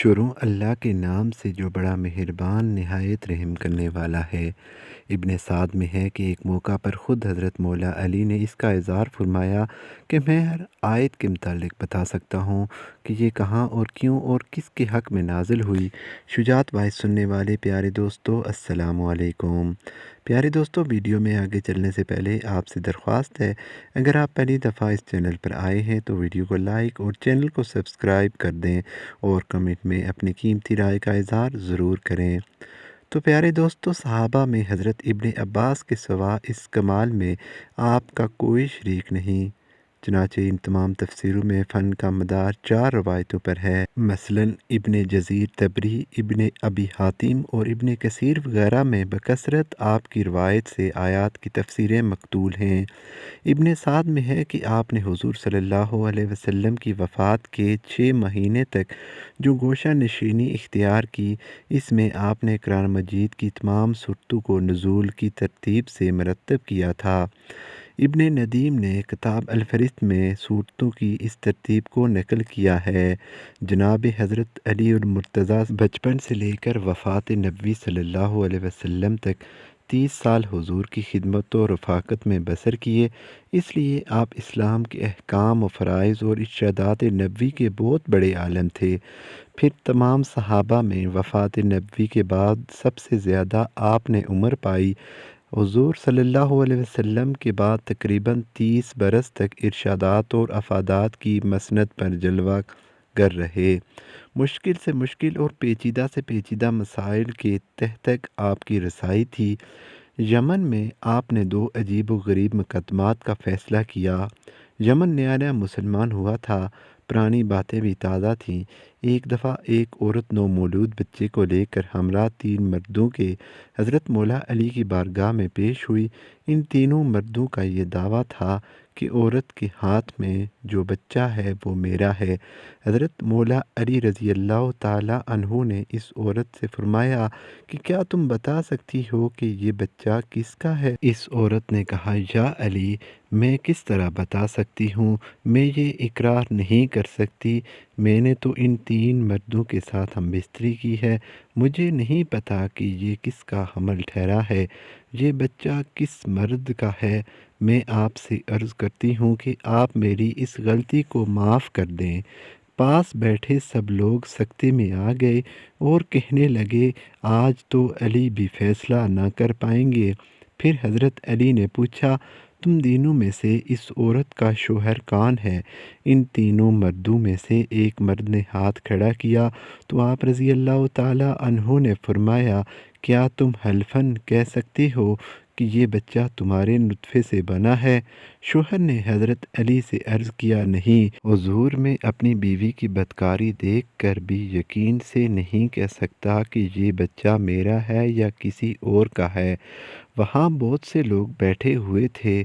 شروع اللہ کے نام سے جو بڑا مہربان نہایت رحم کرنے والا ہے۔ ابن سعد میں ہے کہ ایک موقع پر خود حضرت مولا علی نے اس کا اظہار فرمایا کہ میں ہر آیت کے متعلق بتا سکتا ہوں کہ یہ کہاں اور کیوں اور کس کے حق میں نازل ہوئی۔ شجاعت وائس سننے والے پیارے دوستو، السلام علیکم۔ پیارے دوستو، ویڈیو میں آگے چلنے سے پہلے آپ سے درخواست ہے، اگر آپ پہلی دفعہ اس چینل پر آئے ہیں تو ویڈیو کو لائک اور چینل کو سبسکرائب کر دیں اور کمنٹ میں اپنی قیمتی رائے کا اظہار ضرور کریں۔ تو پیارے دوستو، صحابہ میں حضرت ابن عباس کے سوا اس کمال میں آپ کا کوئی شریک نہیں۔ چنانچہ ان تمام تفسیروں میں فن کا مدار 4 روایتوں پر ہے، مثلاً ابن جزیر طبری، ابن ابی حاتم اور ابن کثیر وغیرہ میں بکثرت آپ کی روایت سے آیات کی تفسیریں مقتول ہیں۔ ابن سعد میں ہے کہ آپ نے حضور صلی اللہ علیہ وسلم کی وفات کے 6 مہینے تک جو گوشہ نشینی اختیار کی، اس میں آپ نے قرآن مجید کی تمام صورتوں کو نزول کی ترتیب سے مرتب کیا تھا۔ ابن ندیم نے کتاب الفہرست میں صورتوں کی اس ترتیب کو نقل کیا ہے۔ جناب حضرت علی المرتضیٰ بچپن سے لے کر وفات نبوی صلی اللہ علیہ وسلم تک 30 سال حضور کی خدمت و رفاقت میں بسر کیے، اس لیے آپ اسلام کے احکام و فرائض اور ارشادات نبوی کے بہت بڑے عالم تھے۔ پھر تمام صحابہ میں وفات نبوی کے بعد سب سے زیادہ آپ نے عمر پائی۔ حضور صلی اللہ علیہ وسلم کے بعد تقریباً 30 برس تک ارشادات اور افادات کی مسند پر جلوہ گر رہے۔ مشکل سے مشکل اور پیچیدہ سے پیچیدہ مسائل کے تہ تک آپ کی رسائی تھی۔ یمن میں آپ نے 2 عجیب و غریب مقدمات کا فیصلہ کیا۔ یمن نیا نیا مسلمان ہوا تھا، پرانی باتیں بھی تازہ تھیں۔ ایک دفعہ ایک عورت نومولود بچے کو لے کر ہمراہ 3 مردوں کے حضرت مولا علی کی بارگاہ میں پیش ہوئی۔ ان تینوں مردوں کا یہ دعویٰ تھا کہ عورت کے ہاتھ میں جو بچہ ہے وہ میرا ہے۔ حضرت مولا علی رضی اللہ تعالیٰ عنہ نے اس عورت سے فرمایا کہ کیا تم بتا سکتی ہو کہ یہ بچہ کس کا ہے؟ اس عورت نے کہا، یا علی، میں کس طرح بتا سکتی ہوں، میں یہ اقرار نہیں کر سکتی، میں نے تو ان 3 مردوں کے ساتھ ہم بستری کی ہے، مجھے نہیں پتا کہ یہ کس کا حمل ٹھہرا ہے، یہ بچہ کس مرد کا ہے۔ میں آپ سے عرض کرتی ہوں کہ آپ میری اس غلطی کو معاف کر دیں۔ پاس بیٹھے سب لوگ سکتے میں آ گئے اور کہنے لگے، آج تو علی بھی فیصلہ نہ کر پائیں گے۔ پھر حضرت علی نے پوچھا، تم دینوں میں سے اس عورت کا شوہر کون ہے؟ ان تینوں مردوں میں سے ایک مرد نے ہاتھ کھڑا کیا تو آپ رضی اللہ تعالیٰ عنہ نے فرمایا، کیا تم حلفاً کہہ سکتے ہو کہ یہ بچہ تمہارے نطفے سے بنا ہے؟ شوہر نے حضرت علی سے عرض کیا، نہیں حضور، میں اپنی بیوی کی بدکاری دیکھ کر بھی یقین سے نہیں کہہ سکتا کہ یہ بچہ میرا ہے یا کسی اور کا ہے۔ وہاں بہت سے لوگ بیٹھے ہوئے تھے،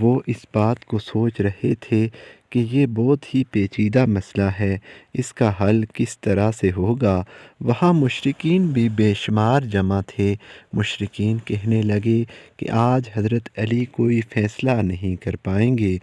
وہ اس بات کو سوچ رہے تھے کہ یہ بہت ہی پیچیدہ مسئلہ ہے، اس کا حل کس طرح سے ہوگا۔ وہاں مشرکین بھی بے شمار جمع تھے۔ مشرکین کہنے لگے کہ آج حضرت علی کوئی فیصلہ نہیں کر پائیں گے۔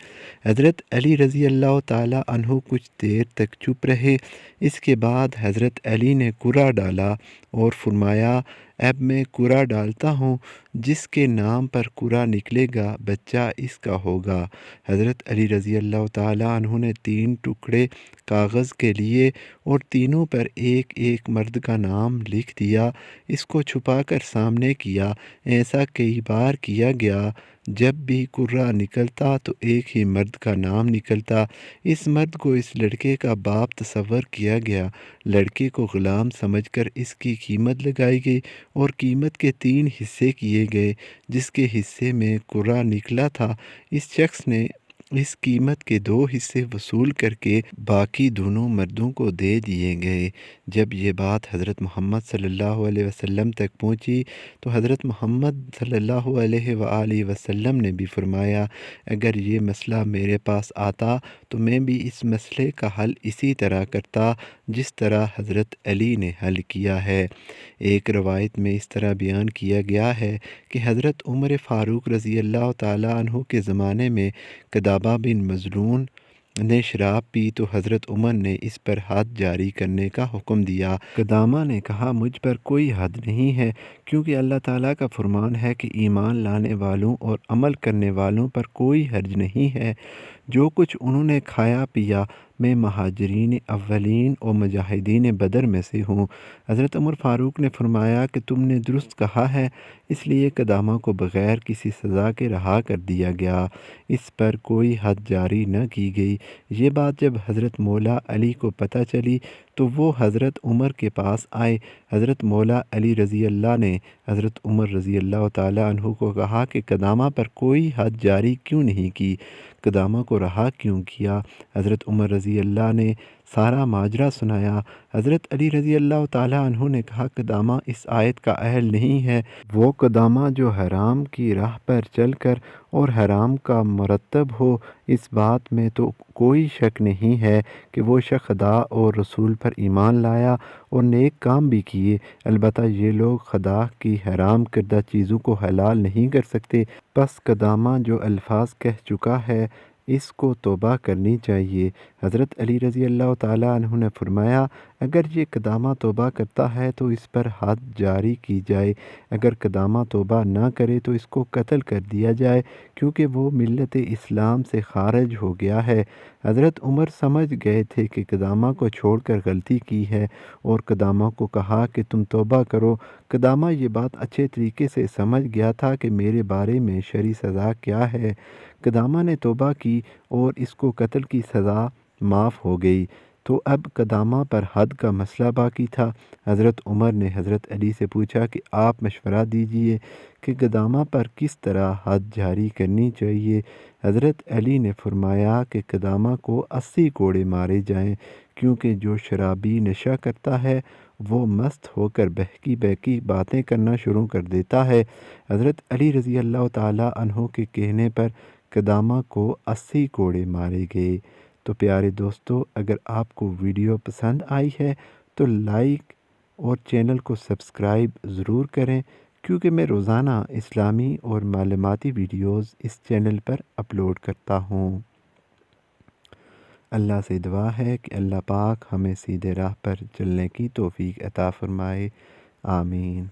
حضرت علی رضی اللہ تعالیٰ عنہ کچھ دیر تک چپ رہے۔ اس کے بعد حضرت علی نے قرعہ ڈالا اور فرمایا، اب میں قرعہ ڈالتا ہوں، جس کے نام پر قرعہ نکلے گا بچہ اس کا ہوگا۔ حضرت علی رضی اللہ تعالیٰ عنہ نے 3 ٹکڑے کاغذ کے لیے اور تینوں پر ایک ایک مرد کا نام لکھ دیا، اس کو چھپا کر سامنے کیا۔ ایسا کئی بار کیا گیا، جب بھی قرعہ نکلتا تو ایک ہی مرد کا نام نکلتا۔ اس مرد کو اس لڑکے کا باپ تصور کیا گیا، لڑکے کو غلام سمجھ کر اس کی قیمت لگائی گئی اور قیمت کے 3 حصے کیے گئے۔ جس کے حصے میں قرعہ نکلا تھا، اس شخص نے اس قیمت کے 2 حصے وصول کر کے باقی دونوں مردوں کو دے دیے گئے۔ جب یہ بات حضرت محمد صلی اللہ علیہ وسلم تک پہنچی تو حضرت محمد صلی اللہ علیہ وآلہ وسلم نے بھی فرمایا، اگر یہ مسئلہ میرے پاس آتا تو میں بھی اس مسئلے کا حل اسی طرح کرتا جس طرح حضرت علی نے حل کیا ہے۔ ایک روایت میں اس طرح بیان کیا گیا ہے کہ حضرت عمر فاروق رضی اللہ تعالیٰ عنہ کے زمانے میں قدابہ بن مظلون نے شراب پی تو حضرت عمر نے اس پر حد جاری کرنے کا حکم دیا۔ قدامہ نے کہا مجھ پر کوئی حد نہیں ہے، کیونکہ اللہ تعالیٰ کا فرمان ہے کہ ایمان لانے والوں اور عمل کرنے والوں پر کوئی حرج نہیں ہے۔ جو کچھ انہوں نے کھایا پیا میں مہاجرین اولین اور مجاہدین بدر میں سے ہوں۔ حضرت عمر فاروق نے فرمایا کہ تم نے درست کہا ہے، اس لیے قدامہ کو بغیر کسی سزا کے رہا کر دیا گیا، اس پر کوئی حد جاری نہ کی گئی۔ یہ بات جب حضرت مولا علی کو پتہ چلی تو وہ حضرت عمر کے پاس آئے۔ حضرت مولا علی رضی اللہ نے حضرت عمر رضی اللہ تعالیٰ عنہ کو کہا کہ قدامہ پر کوئی حد جاری کیوں نہیں کی، قدامہ کو رہا کیوں کیا؟ حضرت عمر رضی اللہ نے سارا ماجرا سنایا۔ حضرت علی رضی اللہ تعالیٰ عنہ نے کہا قدامہ اس آیت کا اہل نہیں ہے۔ وہ قدامہ جو حرام کی راہ پر چل کر اور حرام کا مرتب ہو، اس بات میں تو کوئی شک نہیں ہے کہ وہ شخص خدا اور رسول پر ایمان لایا اور نیک کام بھی کیے۔ البتہ یہ لوگ خدا کی حرام کردہ چیزوں کو حلال نہیں کر سکتے۔ پس قدامہ جو الفاظ کہہ چکا ہے اس کو توبہ کرنی چاہیے۔ حضرت علی رضی اللہ تعالیٰ عنہ نے فرمایا اگر یہ قدامہ توبہ کرتا ہے تو اس پر حد جاری کی جائے، اگر قدامہ توبہ نہ کرے تو اس کو قتل کر دیا جائے، کیونکہ وہ ملت اسلام سے خارج ہو گیا ہے۔ حضرت عمر سمجھ گئے تھے کہ قدامہ کو چھوڑ کر غلطی کی ہے اور قدامہ کو کہا کہ تم توبہ کرو۔ قدامہ یہ بات اچھے طریقے سے سمجھ گیا تھا کہ میرے بارے میں شرعی سزا کیا ہے۔ قدامہ نے توبہ کی اور اس کو قتل کی سزا معاف ہو گئی۔ تو اب قدامہ پر حد کا مسئلہ باقی تھا۔ حضرت عمر نے حضرت علی سے پوچھا کہ آپ مشورہ دیجئے کہ قدامہ پر کس طرح حد جاری کرنی چاہیے۔ حضرت علی نے فرمایا کہ قدامہ کو 80 کوڑے مارے جائیں، کیونکہ جو شرابی نشہ کرتا ہے وہ مست ہو کر بہکی بہکی باتیں کرنا شروع کر دیتا ہے۔ حضرت علی رضی اللہ تعالیٰ عنہ کے کہنے پر قدامہ کو 80 کوڑے مارے گئے۔ تو پیارے دوستو، اگر آپ کو ویڈیو پسند آئی ہے تو لائک اور چینل کو سبسکرائب ضرور کریں، کیونکہ میں روزانہ اسلامی اور معلوماتی ویڈیوز اس چینل پر اپلوڈ کرتا ہوں۔ اللہ سے دعا ہے کہ اللہ پاک ہمیں سیدھے راہ پر چلنے کی توفیق عطا فرمائے، آمین۔